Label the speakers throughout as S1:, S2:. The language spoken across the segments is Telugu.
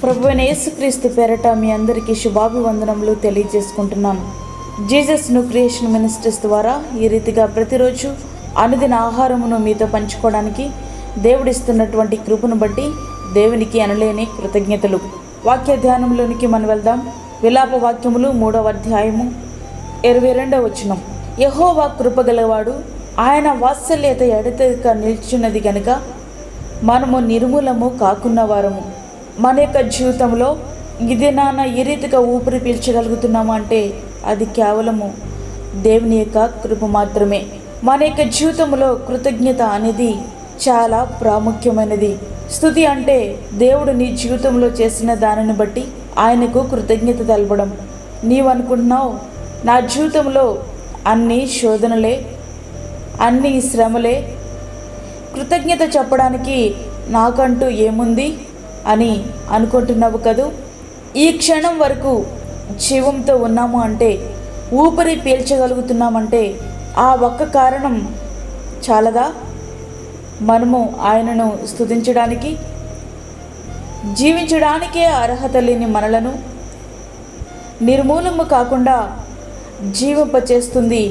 S1: ప్రభువైన యేసుక్రీస్తు పేరట మీ అందరికీ శుభాభివందనములు తెలియజేసుకుంటున్నాను. జీసస్ న్యూ క్రియేషన్ మినిస్ట్రీస్ ద్వారా ఈ రీతిగా ప్రతిరోజు అనుదిన ఆహారమును మీతో పంచుకోవడానికి దేవుడిస్తున్నటువంటి కృపను బట్టి దేవునికి అనలేని కృతజ్ఞతలు. వాక్య ధ్యానంలోనికి మనం వెళ్దాం. విలాప వాక్యములు 3వ అధ్యాయము 22వ వచనం. యెహోవా కృపగలవాడు, ఆయన వాత్సల్యత ఎడతెగక నిల్చున్నది గనుక మనము నిర్మూలము కాకున్న వారము. మన యొక్క జీవితంలో ఇది ఈ రీతిగా ఊపిరి పీల్చగలుగుతున్నాము అంటే అది కేవలము దేవుని యొక్క కృప మాత్రమే. మన యొక్క జీవితంలో కృతజ్ఞత అనేది చాలా ప్రాముఖ్యమైనది. స్తుతి అంటే దేవుడు నీ జీవితంలో చేసిన దానిని బట్టి ఆయనకు కృతజ్ఞత తెలపడం. నీవు అనుకుంటున్నావు, నా జీవితంలో అన్ని శోధనలే, అన్ని శ్రమలే, కృతజ్ఞత చెప్పడానికి నాకంటూ ఏముంది అని అనుకుంటున్నావు కదూ. ఈ క్షణం వరకు జీవంతో ఉన్నాము అంటే, ఊపిరి పీల్చగలుగుతున్నామంటే ఆ ఒక్క కారణం చాలదా మనము ఆయనను స్తుతించడానికి? జీవించడానికే అర్హత లేని మనలను నిర్మూలము కాకుండా జీవింపచేస్తుంది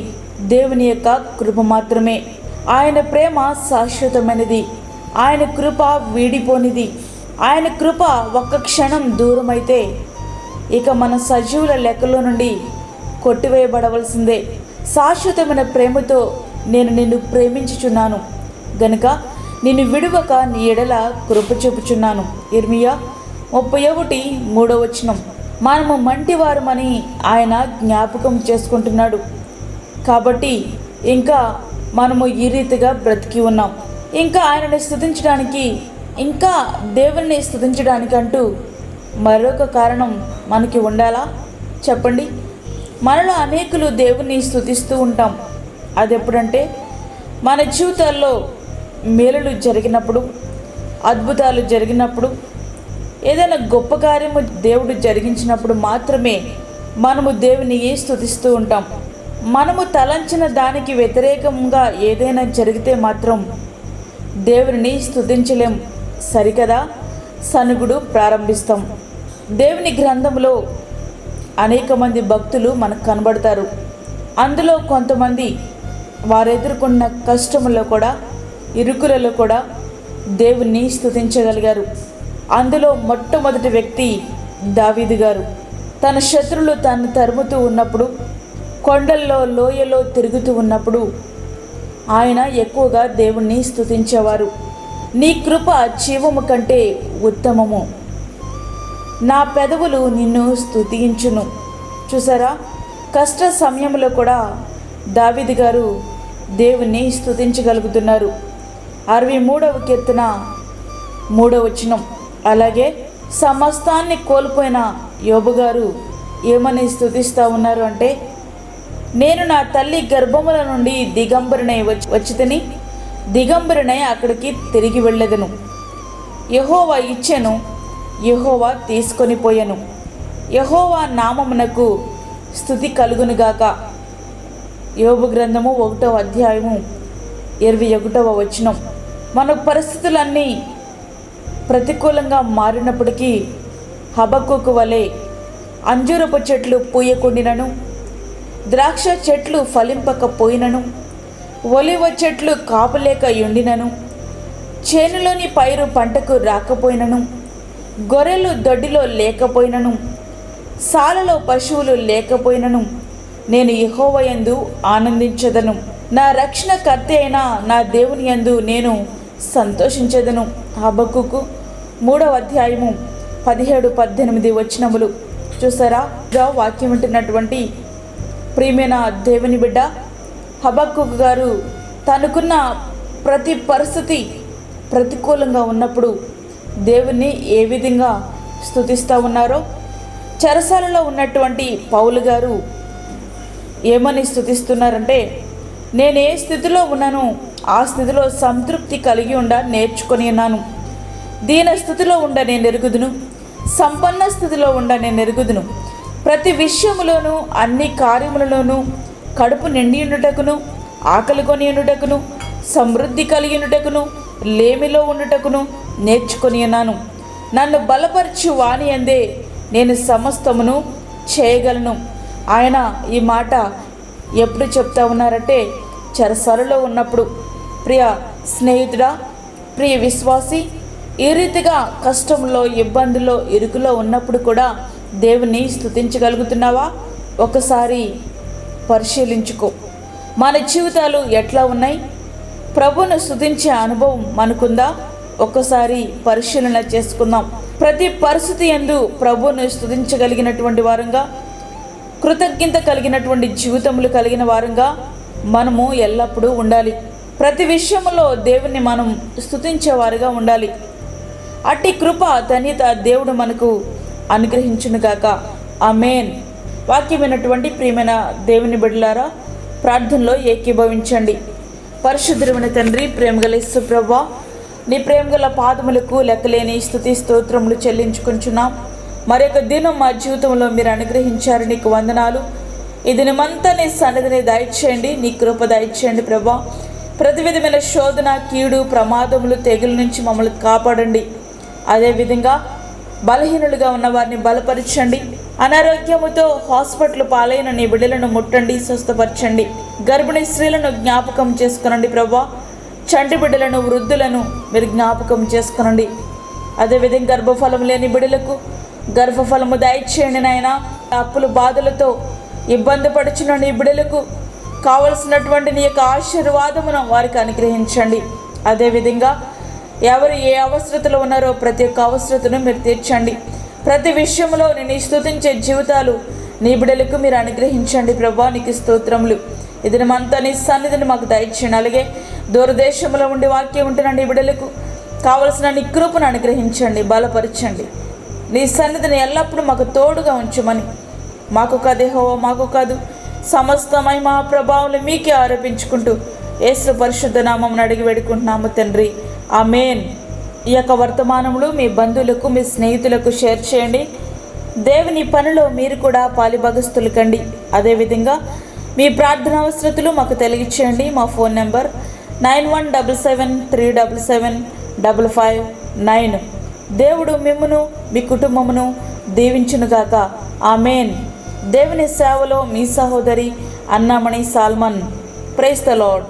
S1: దేవుని యొక్క కృప మాత్రమే. ఆయన ప్రేమ శాశ్వతమైనది, ఆయన కృప వీడిపోనిది. ఆయన కృప ఒక్క క్షణం దూరమైతే ఇక మన సజీవుల లెక్కలో నుండి కొట్టివేయబడవలసిందే. శాశ్వతమైన ప్రేమతో నేను నిన్ను ప్రేమించుచున్నాను గనుక నిన్ను విడువక నీ ఎడల కృప చూపుచున్నాను. ఇర్మియా 31:3 వచనం. మనము మంటివారమని ఆయన జ్ఞాపకం చేసుకుంటున్నాడు. కాబట్టి ఇంకా మనము ఈ రీతిగా బ్రతికి ఉన్నాం. ఇంకా ఆయనని స్తుతించడానికి, ఇంకా దేవుని స్తుతించడానికంటూ మరొక కారణం మనకి ఉండాలా చెప్పండి? మనలో అనేకులు దేవుని స్తుతిస్తూ ఉంటాం. అది ఎప్పుడంటే మన జీవితాల్లో మేలులు జరిగినప్పుడు, అద్భుతాలు జరిగినప్పుడు, ఏదైనా గొప్ప కార్యము దేవుడు జరిగించినప్పుడు మాత్రమే మనము దేవుని స్తుతిస్తూ ఉంటాం. మనము తలంచిన దానికి వ్యతిరేకంగా ఏదైనా జరిగితే మాత్రం దేవుని స్తుతించలేం. సరికదా? సనుగుడు ప్రారంభిస్తాం. దేవుని గ్రంథంలో అనేక మంది భక్తులు మనకు కనబడతారు. అందులో కొంతమంది వారు ఎదుర్కొన్న కష్టములో కూడా, ఇరుకులలో కూడా దేవుణ్ణి స్తుతించగలిగారు. అందులో మొట్టమొదటి వ్యక్తి దావీదు గారు. తన శత్రులు తను తరుముతూ ఉన్నప్పుడు, కొండల్లో లోయలో తిరుగుతూ ఉన్నప్పుడు ఆయన ఎక్కువగా దేవుణ్ణి స్తుతించేవారు. నీ కృప జీవము కంటే ఉత్తమము, నా పెదవులు నిన్ను స్తుతించును. చూసారా, కష్ట సమయంలో కూడా దావీదు గారు దేవుణ్ణి స్తుతించగలుగుతున్నారు. 63వ కీర్తన 3వ వచనం. అలాగే సమస్తాన్ని కోల్పోయిన యోబు గారు ఏమని స్తుతిస్తూ ఉన్నారు అంటే, నేను నా తల్లి గర్భముల నుండి దిగంబరినై వచ్చితిని, దిగంబరినై అక్కడికి తిరిగి వెళ్ళెదను. యెహోవా ఇచ్చెను, యెహోవా తీసుకొని పోయెను, యెహోవా నామమునకు స్తుతి కలుగునుగాక. యోబు గ్రంథము 1వ అధ్యాయము 21వ వచనం. మన పరిస్థితులన్నీ ప్రతికూలంగా మారినప్పటికీ హబక్కూకు వలె అంజూరపు చెట్లు పూయకుండినను, ద్రాక్ష చెట్లు ఫలింపకపోయినను, ఒలివ చెట్లు కాపులేక ఎండినను, చేనులోని పైరు పంటకు రాకపోయినను, గొర్రెలు దొడ్డిలో లేకపోయినను, సాలలో పశువులు లేకపోయినను, నేను యెహోవా యందు ఆనందించదను. నా రక్షణకర్త అయిన నా దేవుని యందు నేను సంతోషించదను. హబక్కూకు 3వ అధ్యాయము 17-18 వచనములు. చూసారా, వాక్యం వింటున్నటువంటి ప్రియమైన దేవుని బిడ్డ, హబక్కూకు గారు తనకున్న ప్రతి పరిస్థితి ప్రతికూలంగా ఉన్నప్పుడు దేవుణ్ణి ఏ విధంగా స్తుతిస్తూ ఉన్నారో, చెరసాలలో ఉన్నటువంటి పౌలు గారు ఏమని స్తుతిస్తున్నారంటే, నేను ఏ స్థితిలో ఉన్నానో ఆ స్థితిలో సంతృప్తి కలిగి నేర్చుకొని ఉన్నాను. దీన స్థితిలో నేను ఎరుగుదును, సంపన్న స్థితిలో నేను ఎరుగుదును. ప్రతి విషయములోనూ, అన్ని కార్యములలోనూ కడుపు నిండి ఉండుటకును, ఆకలి కొని ఉండుటకును, సమృద్ధి కలిగి ఉండుటకును, లేమిలో ఉండుటకును నేర్చుకొని ఉన్నాను. నన్ను బలపరచు వాని యందే నేను సమస్తమును చేయగలను. ఆయన ఈ మాట ఎప్పుడు చెప్తా ఉన్నారంటే చెరసాలలో ఉన్నప్పుడు. ప్రియ స్నేహితుడా, ప్రియ విశ్వాసి, ఈ రీతిగా కష్టంలో, ఇబ్బందుల్లో, ఇరుకులో ఉన్నప్పుడు కూడా దేవుని స్తుతించగలుగుతున్నావా? ఒకసారి పరిశీలించుకో. మన జీవితాలు ఎట్లా ఉన్నాయి? ప్రభువును స్తుతించే అనుభవం మనకుందా? ఒక్కసారి పరిశీలన చేసుకుందాం. ప్రతి పరిస్థితి యందు ప్రభువును స్తుతించగలిగినటువంటి వారంగా, కృతజ్ఞత కలిగినటువంటి జీవితములు కలిగిన వారంగా మనము ఎల్లప్పుడూ ఉండాలి. ప్రతి విషయంలో దేవుణ్ణి మనం స్తుతించేవారుగా ఉండాలి. అట్టి కృప ధన్యత దేవుడు మనకు అనుగ్రహించునుగాక. ఆమేన్. వాక్యమైనటువంటి ప్రియమైన దేవుని బిడ్డలారా, ప్రార్థనలో ఏకీభవించండి. పరిశుద్ధమైన తండ్రి, ప్రేమగల యేసు ప్రభువా, నీ ప్రేమగల పాదములకు లెక్కలేని స్తుతి స్తోత్రములు చెల్లించుకుంటున్నాం. మరొక దినం మా జీవితంలో మీరు అనుగ్రహించారు, నీకు వందనాలు. ఈ దినమంతా నీ సన్నిధిని దయచేయండి, నీ కృప దయచేయండి ప్రభా. ప్రతి విధమైన శోధన, కీడు, ప్రమాదములు, తెగుల నుంచి మమ్మల్ని కాపాడండి. అదేవిధంగా బలహీనులుగా ఉన్న వారిని బలపరచండి. అనారోగ్యముతో హాస్పిటల్ పాలైన నీ బిడ్డలను ముట్టండి, స్వస్థపరచండి. గర్భిణీ స్త్రీలను జ్ఞాపకం చేసుకునండి ప్రభా. చంటి బిడ్డలను, వృద్ధులను మీరు జ్ఞాపకం చేసుకునండి. అదేవిధంగా గర్భఫలం లేని బిడ్డలకు గర్భఫలము దయచేయండి నాయన. అప్పుల బాధలతో ఇబ్బంది పడుచున్న నీ బిడ్డలకు కావలసినటువంటి నీ యొక్క ఆశీర్వాదమును వారికి అనుగ్రహించండి. అదేవిధంగా ఎవరు ఏ అవసరతలో ఉన్నారో ప్రతి ఒక్క అవసరతను మీరు తీర్చండి. ప్రతి విషయంలో నేను స్తుతించే జీవితాలు నీ బిడ్డలకు మీరు అనుగ్రహించండి ప్రభా. నీకు స్తోత్రములు. ఇది మనమంతా నీ సన్నిధిని మాకు దయచేయండి. అలాగే దూరదేశంలో ఉండి వాక్యం ఉంటున్న నీ బిడ్డలకు కావలసిన నీ కృపను అనుగ్రహించండి, బలపరచండి. నీ సన్నిధిని ఎల్లప్పుడూ మాకు తోడుగా ఉంచమని, మాకు కాదు యెహోవా, మాకు కాదు, సమస్త మహిమ ప్రభావాలు మీకే ఆరోపించుకుంటూ యేసు పరిశుద్ధ నామమున అడిగి వేడుకుంటున్నాము తండ్రి. ఆమేన్. ఈ యొక్క వర్తమానములు మీ బంధువులకు, మీ స్నేహితులకు షేర్ చేయండి. దేవుని పనిలో మీరు కూడా పాలిభాగస్తులు కండి. అదేవిధంగా మీ ప్రార్థన అవసరతలు మాకు తెలియచేయండి. మా ఫోన్ నెంబర్ 9177377559. దేవుడు మిమ్మును, మీ కుటుంబమును దీవించునుగాక. ఆమేన్. దేవుని సేవలో మీ సహోదరి అన్నామణి సాల్మన్. Praise the lord.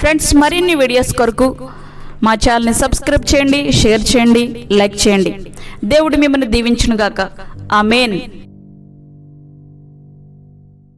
S1: ఫ్రెండ్స్, మరిన్ని వీడియోస్ కొరకు మా ఛానల్ని సబ్స్క్రైబ్ చేయండి, షేర్ చేయండి, లైక్ చేయండి. దేవుడు మిమ్మల్ని దీవించునుగాక. ఆమేన్.